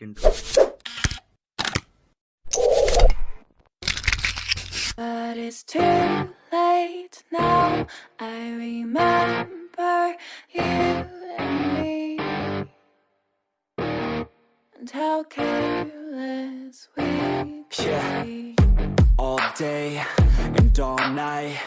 intro. But it's too late now. I remember you and me, and how careless we could be. All day and all night,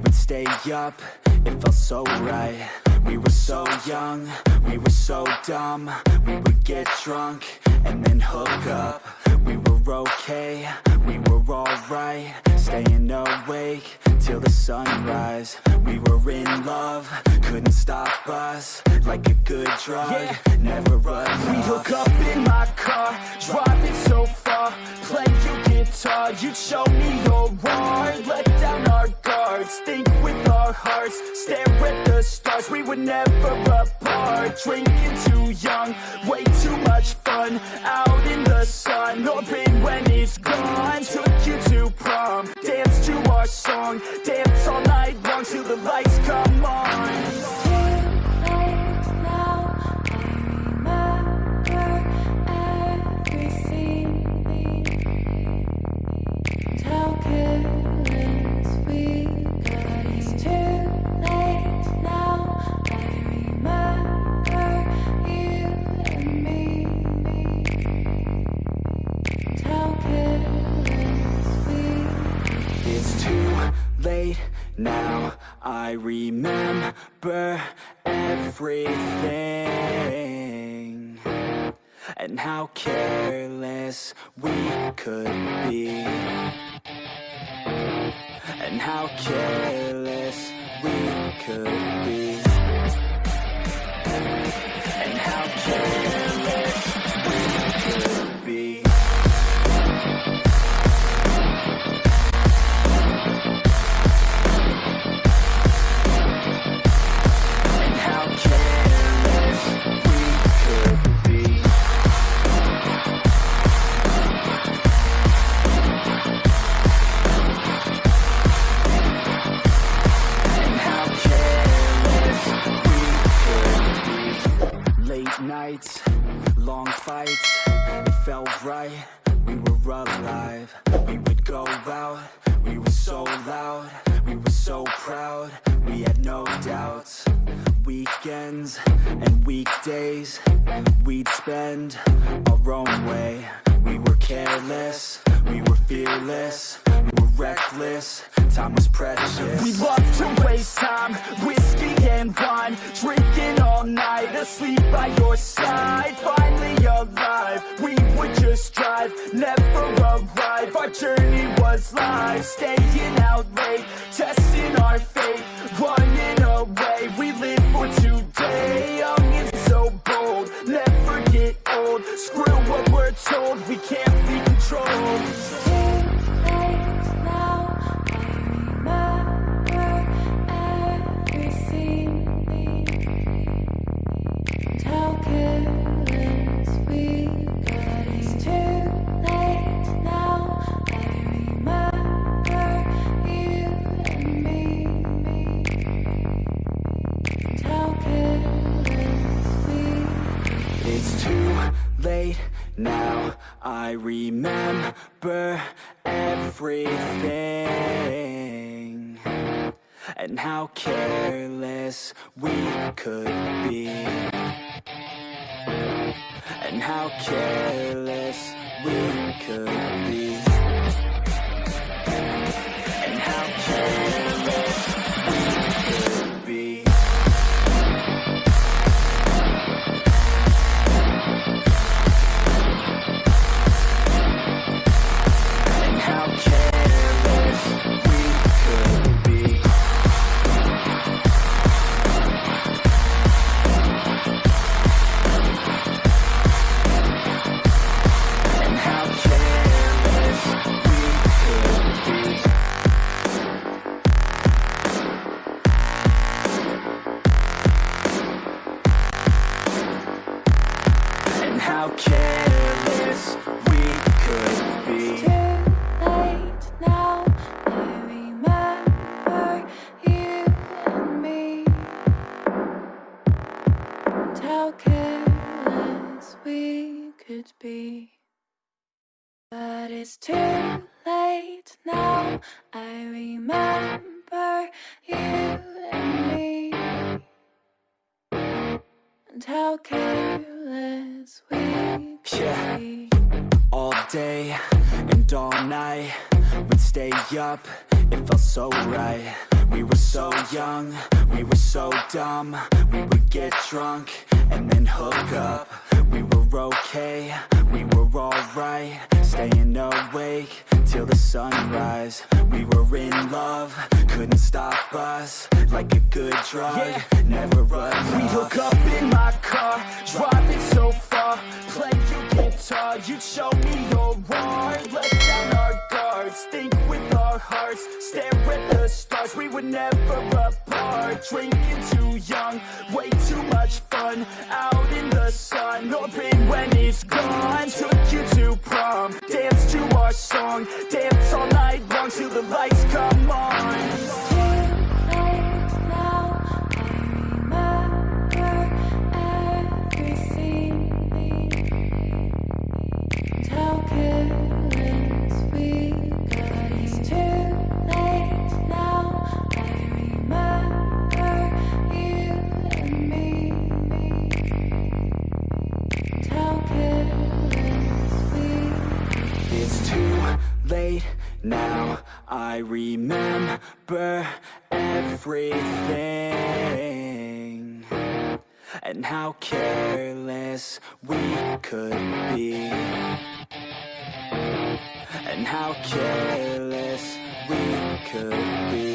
we'd stay up, it felt so right. We were so young, we were so dumb. We would get drunk and then hook up. We were okay, we were alright, staying awake till the sunrise. We were in love, couldn't stop us, like a good drug, never enough. We hook up in my car, driving so far, play your guitar, you'd show me your art, let down our guards, think with our hearts, stare at the stars. We were never apart, drinking too young, way too much fun, out in the sun, hoping when it's gone. Took you to prom, dance to our song, dance all night long till the lights come on. It's too late now. I remember everything, and how careless we got. It's too late now. I remember you and me, and how careless we got. It's too late now, I remember everything, and how careless we could be, and how careless we could be, and how careless we could be. Nights, long fights, it felt right, we were alive. We would go out, we were so loud, we were so proud, we had no doubts. Weekends and weekdays, we'd spend our own way. We were careless, we were fearless, we were reckless, time was precious. We loved to waste time, whiskey and wine, drinking all night, asleep by your side. Finally alive, we would just drive, never arrive. Our journey was live, staying out late, testing our fate, running away. We live for today, young and so bold, never get old. Screw what we're told, we can't be controlled. It's too late now. I remember everything, and how careless we got. It's too late now. I remember you and me, and how careless we got. It's too late now, I remember everything, and how careless we could be, and how careless we could be, and how careless we could be. How careless we could be. And how careless we could be. And how careless we could be. Late now, I remember you and me, and how careless we could could be. But it's too late now. I remember you and me, and how careless we could be. All day and all night, we'd stay up, it felt so right. We were so young, we were so dumb. We would get drunk and then hook up. We were okay, we were alright, staying awake till the sunrise. We were in love, couldn't stop us, like a good drug, never enough. We hook up in my car, driving so far, play your guitar, you'd show me your art. Let down our guards, think with our hearts, stare at the stars. We were never apart, drinking too young, way too much fun, out in the sun, hoping when it's gone. Took you to prom, dance to our song, dance all night long till the lights come on. It's too late now. I remember everything, and how careless we got. It's too late now. I remember you and me, and how careless we. It's too late now, I remember everything, and how careless we could be, and how careless we could be.